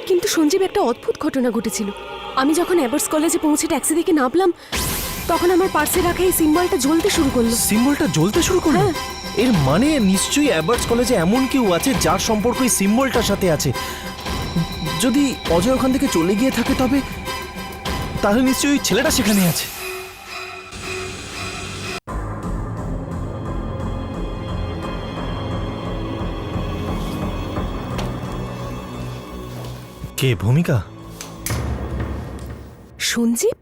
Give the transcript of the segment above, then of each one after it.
কিন্তু সঞ্জীব, একটা অদ্ভুত ঘটনা ঘটেছিল। আমি যখন অ্যাবার্স কলেজে পৌঁছে ট্যাক্সি থেকে নামলাম, তখন আমার পার্সে রাখা এই সিম্বলটা জ্বলতে শুরু করলো। সিম্বলটা জ্বলতে শুরু করলো? হ্যাঁ। এর মানে নিশ্চয়ই অ্যাবার্টস কলেজে এমন কেউ আছে যার সম্পর্ক এই সিম্বলটার সাথে আছে। যদি অজয় ওখান থেকে চলে গিয়ে থাকে তবে তাহলে নিশ্চয়ই ওই ছেলেটা সেখানে আছে। কে? ভূমিকা? সঞ্জীব,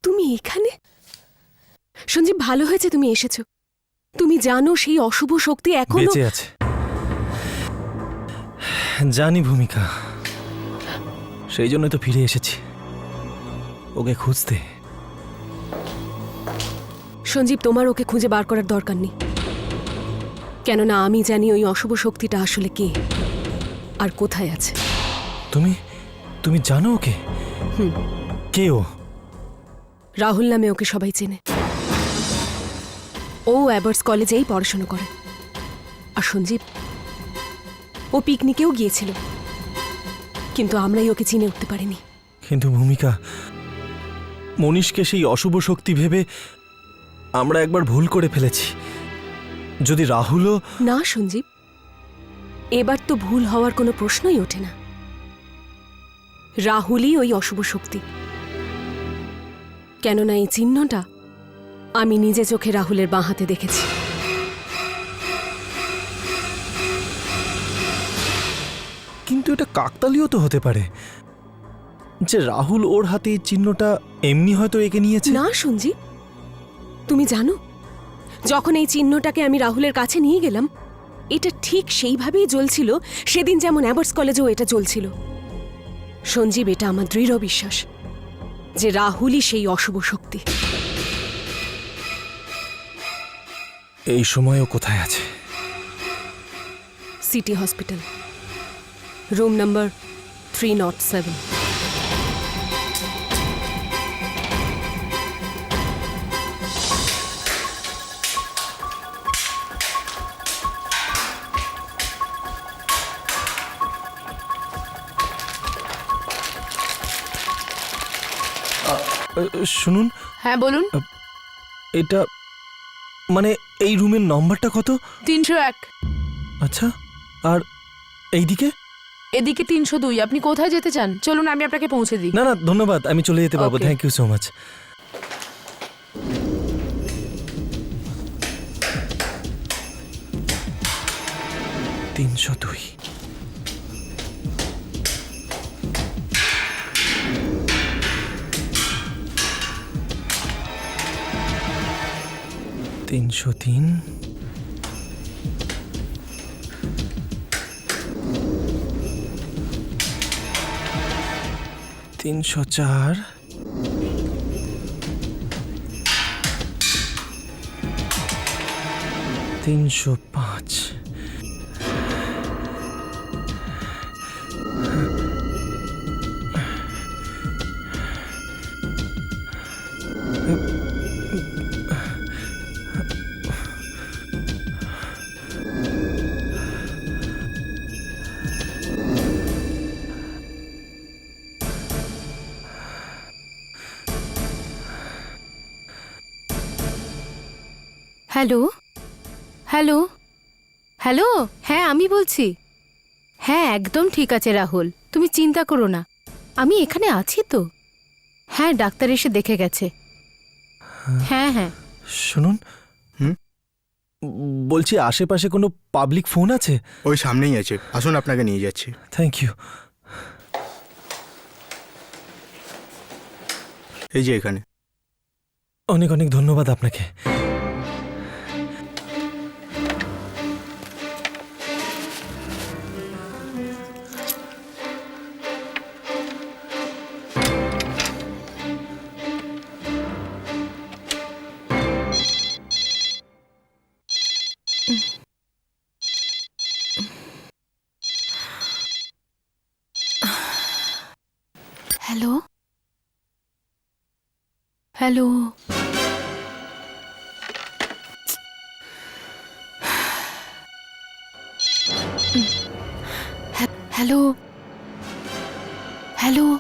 তুমি এখানে? সঞ্জীব, ভালো হয়েছে তুমি এসেছো। তুমি জানো সেই অশুভ শক্তি এখনো বেঁচে আছে। জানি ভূমিকা, সেই জন্যই তো ফিরে এসেছি ওকে খুঁজতে। সঞ্জীব, তোমার ওকে খুঁজে বার করার দরকার নেই, কেননা আমি জানি ওই অশুভ শক্তিটা আসলে কে আর কোথায় আছে। তুমি তুমি জানো ওকে? কে ও? রাহুল নামে ওকে সবাই চেনে। ও অ্যাবার্স কলেজেই পড়াশোনা করে। আর সঞ্জীব, ও পিকনিকেও গিয়েছিল, কিন্তু আমরাই ওকে চিনে উঠতে পারিনি। কিন্তু ভূমিকা, মনীষকে সেই অশুভ শক্তি ভেবে আমরা একবার ভুল করে ফেলেছি। যদি রাহুলও... না সঞ্জীব, এবার তো ভুল হওয়ার কোনো প্রশ্নই ওঠে না। রাহুলই ওই অশুভ শক্তি, কেননা এই চিহ্নটা আমি নিজে চোখে রাহুলের বাঁ হাতে দেখেছি। কিন্তু এটা কাকতালীয় তো হতে পারে যে রাহুল ওর হাতে এই চিহ্নটা এমনি হয়তো এঁকে নিয়েছে। না সঞ্জীব, তুমি জানো, যখন এই চিহ্নটাকে আমি রাহুলের কাছে নিয়ে গেলাম, এটা ঠিক সেইভাবেই জ্বলছিল সেদিন যেমন অ্যাবার্স কলেজেও এটা জ্বলছিল। সঞ্জীব, এটা আমার দৃঢ় বিশ্বাস যে রাহুলই সেই অশুভ শক্তি। এই সময়ও কোথায় আছে? City hospital, room number 307। শুনুন। হ্যাঁ বলুন। এটা মানে এই রুমের নম্বরটা কত? 301। আচ্ছা, আর এইদিকে? এদিকে 302। আপনি কোথায় যেতে চান? চলুন আমি আপনাকে পৌঁছে দিই। না না, ধন্যবাদ, আমি চলে যেতে পারবো। Okay. Thank you so much. 302। তিনশো তিন। 304। 305। হ্যালো হ্যালো হ্যালো, হ্যাঁ আমি বলছি। হ্যাঁ একদম ঠিক আছে রাহুল, তুমি চিন্তা করো না, আমি এখানে আছি তো। হ্যাঁ, ডাক্তার এসে দেখে গেছে। হ্যাঁ হ্যাঁ। শুনুন, বলছি আশেপাশে কোনো পাবলিক ফোন আছে? ওই সামনেই আছে, আসুন আপনাকে নিয়ে যাচ্ছি। Thank you. এই যে এখানে। অনেক অনেক ধন্যবাদ আপনাকে। Hello hello. Hello hello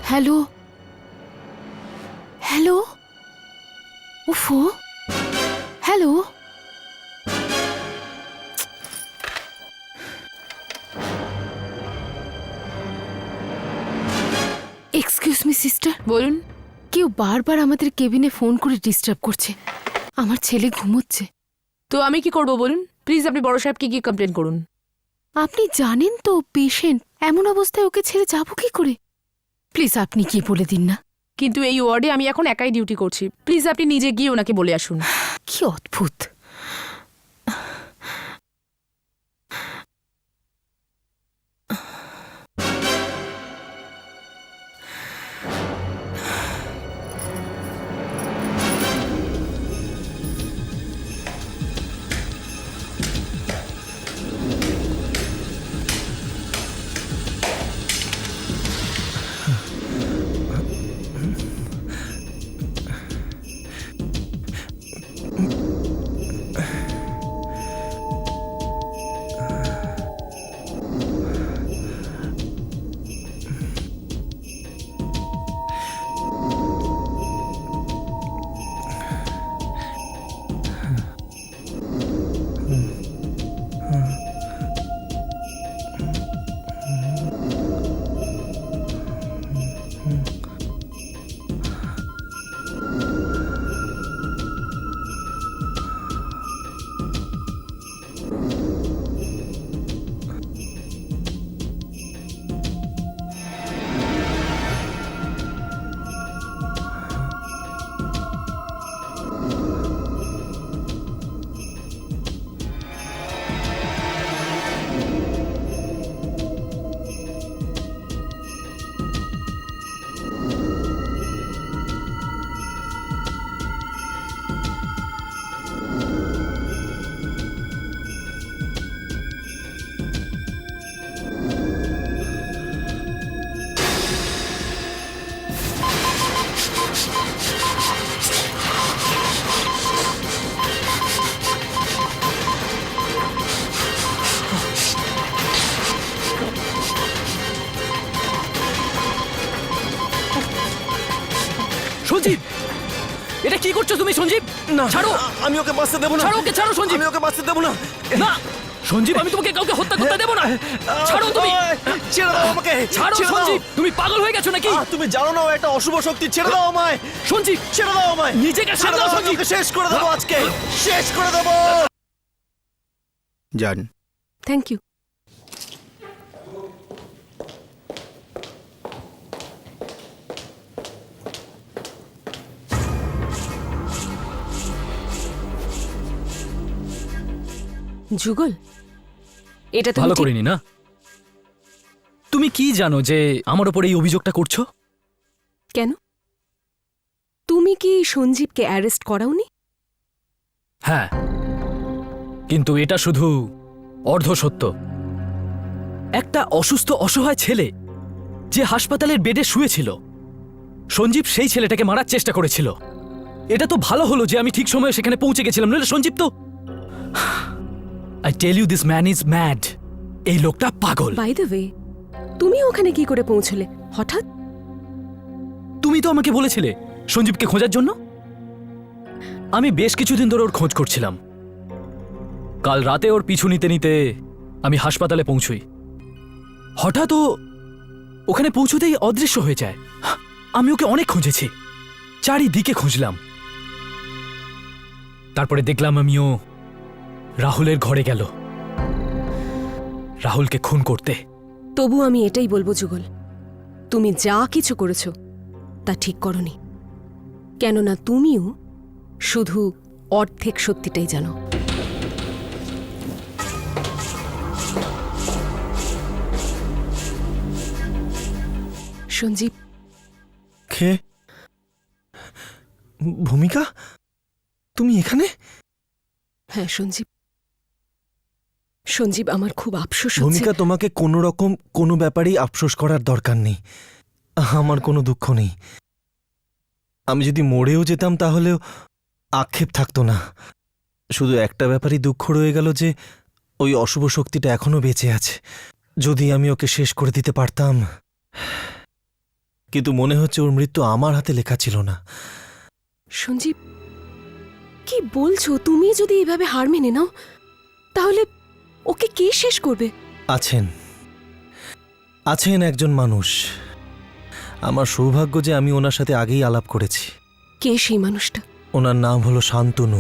hello hello উফো হ্যালো এক্সকিউজ মি সিস্টার, বলুন। কেউ বারবার আমাদের কেবিনে ফোন করে ডিস্টার্ব করছে। আমার ছেলে ঘুমোচ্ছে। তো আমি কি করব বলুন? প্লিজ আপনি বড় সাহেবকে গিয়ে কমপ্লেন করুন। আপনি জানেন তো পেশেন্ট, এমন অবস্থায় ওকে ছেড়ে যাবো কি করে? প্লিজ আপনি কি বলে দিন না। কিন্তু এই ওয়ার্ডে আমি এখন একাই ডিউটি করছি, প্লিজ আপনি নিজে গিয়ে ওনাকে বলে আসুন। কি অদ্ভুত। সঞ্জীব, এটা কি করছো তুমি সঞ্জীব? না ছাড়ো। আমি ওকে বাঁচতে দেবো না। ছাড়ো ওকে, ছাড়ো সঞ্জীব। আমি ওকে বাঁচতে দেবো না। না সঞ্জীব, আমি তোমাকে কাউকে হত্যা করতে দেবো না। ছাড়ো তুমি। ছেড়ে দাও আমাকে। ছাড়ো ছেড়ে দাও। সঞ্জীব, তুমি পাগল হয়ে গেছো নাকি? তুমি জানো না ও একটা অশুভ শক্তি। ছেড়ে দাও আমায়। সঞ্জীব, ছেড়ে দাও আমায়। নিজেকে ছেড়ে সামলাও দাও। আমি সঞ্জীব। ওকে শেষ করে দেবো আজকে। শেষ করে দেবো। যান। Thank you. যুগল, এটা তুমি ভালো ঠিক- করিনি না? তুমি কি জানো যে আমার ওপর এই অভিযোগটা করছো? কেন? তুমি কি সঞ্জীবকে অ্যারেস্ট করাওনি? হ্যাঁ, কিন্তু এটা শুধু অর্ধ সত্য। একটা অসুস্থ অসহায় ছেলে যে হাসপাতালের বেডে শুয়েছিল, সঞ্জীব সেই ছেলেটাকে মারার চেষ্টা করেছিল। এটা তো ভালো হলো যে আমি ঠিক সময়ে সেখানে পৌঁছে গেছিলাম, নইলে সঞ্জীব তো... I tell you this man is mad. এই লোকটা পাগল। বাই দ্য ওয়ে, তুমি ওখানে কি করে পৌঁছলে হঠাৎ? তুমি তো আমাকে বলেছিলে সঞ্জীবকে খোঁজার জন্য। আমি বেশ কিছুদিন ধরে ওর খোঁজ করছিলাম। কাল রাতে ওর পিছু নিতে নিতে আমি হাসপাতালে পৌঁছই। হঠাৎ ও ওখানে পৌঁছতেই অদৃশ্য হয়ে যায়। আমি ওকে অনেক খুঁজেছি, চারিদিকে খুঁজলাম। তারপরে দেখলাম আমিও রাহুলের ঘরে গেল রাহুলকে খুন করতে। তবু আমি এটাই বলবো যুগল, তুমি যা কিছু করেছো তা ঠিক করনি। কেননা তুমিও শুধু অর্ধেক সত্যিটাই জানো। সঞ্জীব, কে? ভূমিকা, তুমি এখানে? হ্যাঁ সঞ্জীব, সঞ্জীব, আমার খুব আফসোস হচ্ছে। ভূমিকা, তোমাকে কোনো রকম কোনো ব্যাপারেই আফসোস করার দরকার নেই। আমার কোনো দুঃখ নেই। আমি যদি মরেও যেতাম তাহলেও আক্ষেপ থাকতো না। শুধু একটা ব্যাপারই দুঃখ রয়ে গেল যে ওই অশুভ শক্তিটা এখনো বেঁচে আছে। যদি আমি ওকে শেষ করে দিতে পারতাম। কিন্তু মনে হচ্ছে ওর মৃত্যু আমার হাতে লেখা ছিল না। সঞ্জীব, কি বলছো? তুমি যদি এইভাবে হার মেনে নাও তাহলে ওকে কে শেষ করবে? আছেন একজন মানুষ। আমার সৌভাগ্য যে আমি ওনার সাথে আগেই আলাপ করেছি। কে সেই মানুষটা? ওনার নাম হলো শান্তনু।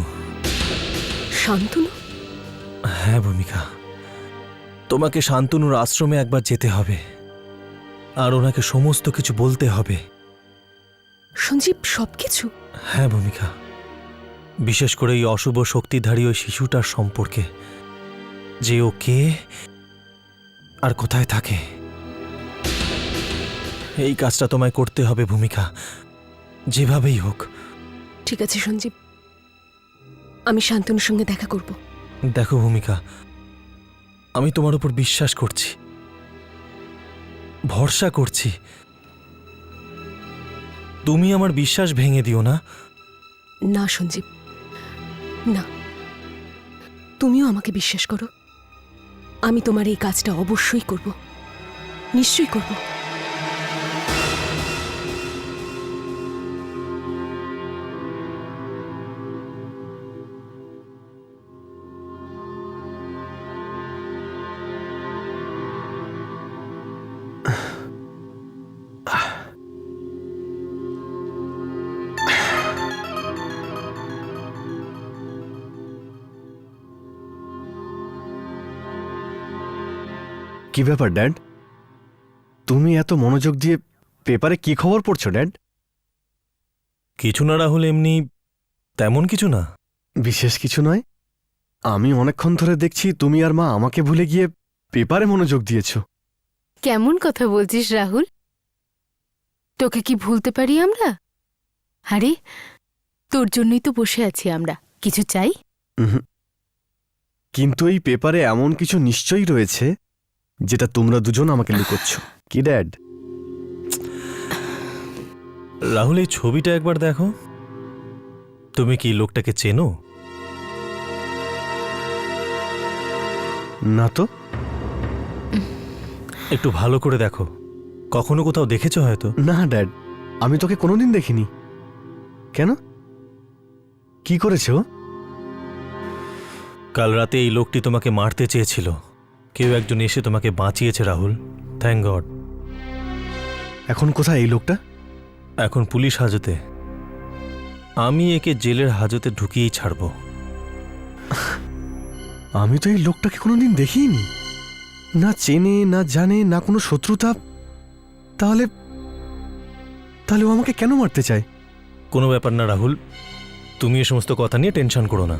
শান্তনু? হ্যাঁ ভূমিকা, তোমাকে শান্তনুর আশ্রমে একবার যেতে হবে আর ওনাকে সমস্ত কিছু বলতে হবে। সঞ্জীব, সবকিছু? হ্যাঁ ভূমিকা, বিশেষ করে এই অশুভ শক্তিধারী ওই শিশুটার সম্পর্কে, যে ও কে আর কোথায় থাকে। এই কাজটা তোমায় করতে হবে ভূমিকা, যেভাবেই হোক। ঠিক আছে সঞ্জীব, আমি শান্তনুর সঙ্গে দেখা করব। দেখো ভূমিকা, আমি তোমার উপর বিশ্বাস করছি, ভরসা করছি। তুমি আমার বিশ্বাস ভেঙে দিও না। না সঞ্জীব, না। তুমিও আমাকে বিশ্বাস করো। আমি তোমার এই কাজটা অবশ্যই করব, নিশ্চয়ই করব। কি ব্যাপার ড্যাড, তুমি এত মনোযোগ দিয়ে পেপারে কি খবর পড়ছো ড্যাড? কিছু না রাহুল, এমনি তেমন কিছু না। বিশেষ কিছু নয়। আমি অনেকক্ষণ ধরে দেখছি তুমি আর মা আমাকে ভুলে গিয়ে পেপারে মনোযোগ দিয়েছো। কেমন কথা বলছিস রাহুল? তোকে কি ভুলতে পারি আমরা? আরে, তোর জন্যই তো বসে আছি আমরা। কিছু চাই? উহুম। কিন্তু এই পেপারে এমন কিছু নিশ্চয়ই রয়েছে যেটা তোমরা দুজন আমাকে লুকোচ্ছ। কি ড্যাড? রাহুল, এই ছবিটা একবার দেখো। তুমি কি লোকটাকে চেনো? না তো। একটু ভালো করে দেখো, কখনো কোথাও দেখেছো হয়তো। না ড্যাড, আমি তোকে কোনোদিন দেখিনি। কেন, কি করেছে ও? কাল রাতে এই লোকটি তোমাকে মারতে চেয়েছিল। কেউ একজন এসে তোমাকে বাঁচিয়েছে রাহুল, থ্যাঙ্ক গড। এখন কোথায় এই লোকটা? এখন পুলিশ হাজতে। আমি একে জেলের হাজতে ঢুকিয়েই ছাড়ব। আমি তো এই লোকটাকে কোনোদিন দেখিনি। না চেনে, না জানে, না কোনো শত্রুতা। তাহলে তাহলে ও আমাকে কেন মারতে চায়? কোনো ব্যাপার না রাহুল, তুমি এ সমস্ত কথা নিয়ে টেনশন করো না।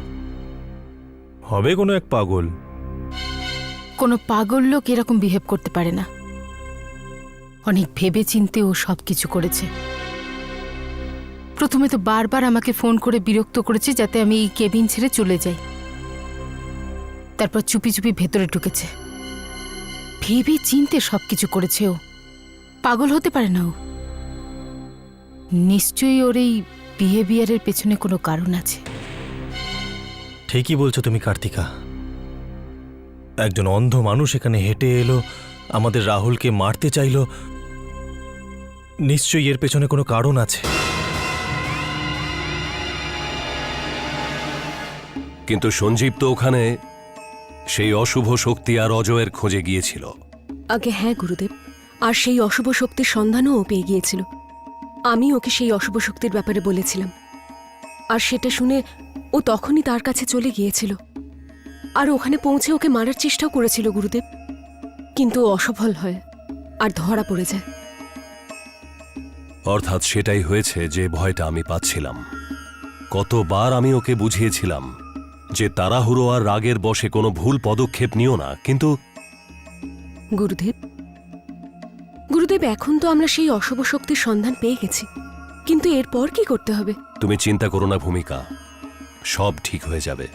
হবে কোনো এক পাগল। কোনো পাগল লোক এরকম বিহেভ করতে পারে না। অনেক ভেবে চিন্তে ও সব কিছু করেছে। প্রথমে তো বারবার আমাকে ফোন করে বিরক্ত করেছে যাতে আমি এই কেবিন ছেড়ে চলে যাই। তারপর চুপি চুপি ভেতরে ঢুকেছে। ভেবে চিন্তে সবকিছু করেছে ও। পাগল হতে পারে না ও। নিশ্চয়ই ওর এই বিহেভিয়ারের পেছনে কোনো কারণ আছে। ঠিকই বলছো তুমি কার্তিকা। একজন অন্ধ মানুষ এখানে হেঁটে এলো, আমাদের রাহুলকে মারতে চাইল। নিশ্চয়ই এর পেছনে কোনো কারণ আছে। কিন্তু সঞ্জীব তো ওখানে সেই অশুভ শক্তি আর অজয়ের খোঁজে গিয়েছিল। আগে হ্যাঁ গুরুদেব, আর সেই অশুভ শক্তির সন্ধানও ও পেয়ে গিয়েছিল। আমি ওকে সেই অশুভ শক্তির ব্যাপারে বলেছিলাম, আর সেটা শুনে ও তখনই তার কাছে চলে গিয়েছিল। আর ওখানে পৌঁছে ওকে মারার চেষ্টাও করেছিল গুরুদেব, কিন্তু ও অসফল হয় আর ধরা পড়ে যায়। অর্থাৎ সেটাই হয়েছে যে ভয়টা আমি পাচ্ছিলাম। কতবার আমি ওকে বুঝিয়েছিলাম যে তাড়াহুড়ো আর রাগের বশে কোনো ভুল পদক্ষেপ নিও না, কিন্তু গুরুদেব, গুরুদেব, এখন তো আমরা সেই অশুভ শক্তির সন্ধান পেয়ে গেছি, কিন্তু এরপর কি করতে হবে? তুমি চিন্তা করো না ভূমিকা, সব ঠিক হয়ে যাবে।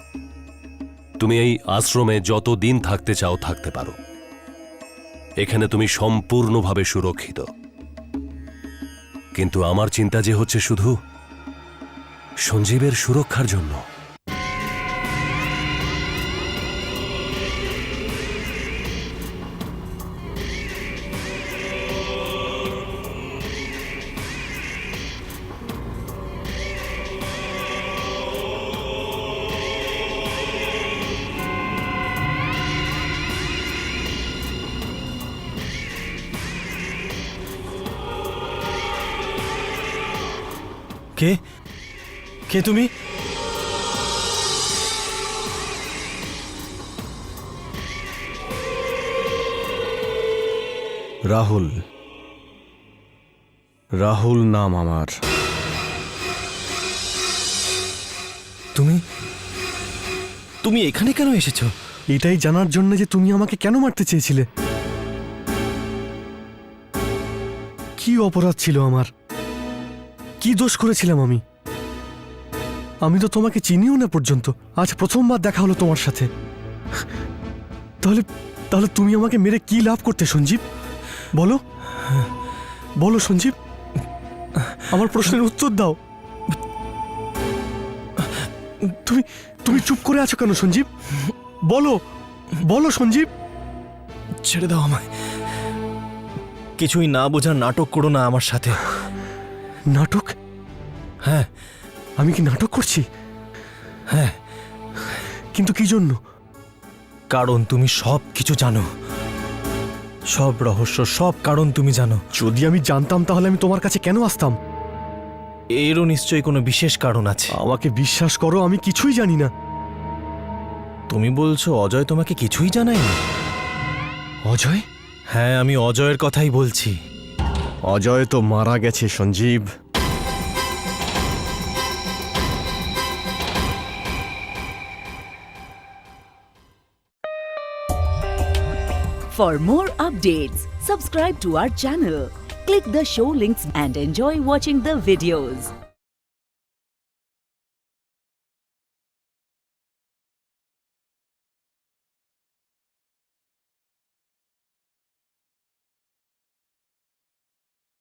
তুমি এই আশ্রমে যত দিন থাকতে চাও থাকতে পারো। এখানে তুমি সম্পূর্ণভাবে সুরক্ষিত। কিন্তু আমার চিন্তা যে হচ্ছে শুধু সঞ্জীবের সুরক্ষার জন্য। কে কে তুমি? রাহুল, রাহুল নাম আমার। তুমি তুমি এখানে কেন এসেছো? এটাই জানার জন্য যে তুমি আমাকে কেন মারতে চেয়েছিলে। কি অপরাধ ছিল আমার? কি দোষ করেছিলাম আমি? আমি তো তোমাকে চিনিও না পর্যন্ত। আজ প্রথমবার দেখা হলো তোমার সাথে। তাহলে তাহলে তুমি আমাকে মেরে কি লাভ করতে সঞ্জীব? বলো বলো সঞ্জীব, আমার প্রশ্নের উত্তর দাও। তুমি তুমি চুপ করে আছো কেন সঞ্জীব? বলো বলো সঞ্জীব। ছেড়ে দাও আমায়। কিছুই না বোঝার নাটক করো না আমার সাথে। নাটক? হ্যাঁ আমি কি নাটক করছি? হ্যাঁ, কিন্তু কি জন্য? কারণ তুমি সব কিছু জানো, সব রহস্য, সব কারণ তুমি জানো। যদি আমি জানতাম তাহলে আমি তোমার কাছে কেন আসতাম? এরও নিশ্চয়ই কোনো বিশেষ কারণ আছে। আমাকে বিশ্বাস করো, আমি কিছুই জানি না। তুমি বলছো অজয় তোমাকে কিছুই জানায়নি? অজয়? হ্যাঁ, আমি অজয়ের কথাই বলছি। অজয় তো মারা গেছে Sanjeev. For more updates, subscribe to our channel, click the show links and enjoy watching the videos.